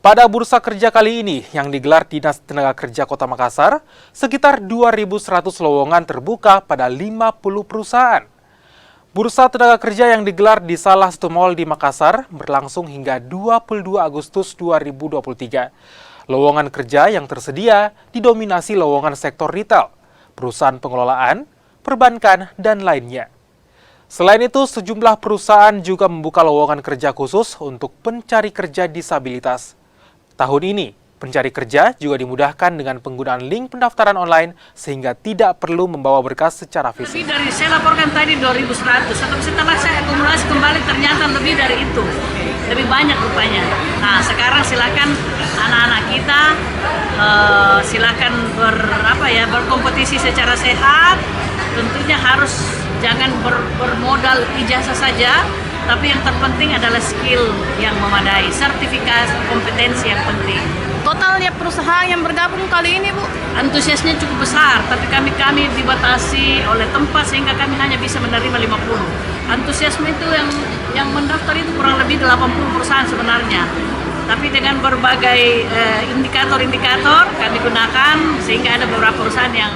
Pada bursa kerja kali ini yang digelar Dinas Tenaga Kerja Kota Makassar, sekitar 2.100 lowongan terbuka pada 50 perusahaan. Bursa tenaga kerja yang digelar di salah satu mal di Makassar berlangsung hingga 22 Agustus 2023. Lowongan kerja yang tersedia didominasi lowongan sektor retail, perusahaan pengelolaan, perbankan, dan lainnya. Selain itu, sejumlah perusahaan juga membuka lowongan kerja khusus untuk pencari kerja disabilitas. Tahun ini, pencari kerja juga dimudahkan dengan penggunaan link pendaftaran online sehingga tidak perlu membawa berkas secara fisik. Lebih dari saya laporkan tadi 2.100, tapi setelah saya akumulasi kembali ternyata lebih dari itu. Lebih banyak rupanya. Nah, sekarang silakan anak-anak kita silakan berkompetisi secara sehat. Tentunya harus jangan bermodal ijazah saja, tapi yang terpenting adalah skill yang memadai, sertifikasi kompetensi yang penting. Totalnya perusahaan yang bergabung kali ini, Bu? Antusiasnya cukup besar, tapi kami dibatasi oleh tempat sehingga kami hanya bisa menerima 50. Antusiasme itu yang mendaftar itu kurang lebih 80 perusahaan sebenarnya. Tapi dengan berbagai indikator-indikator kami gunakan sehingga ada beberapa perusahaan yang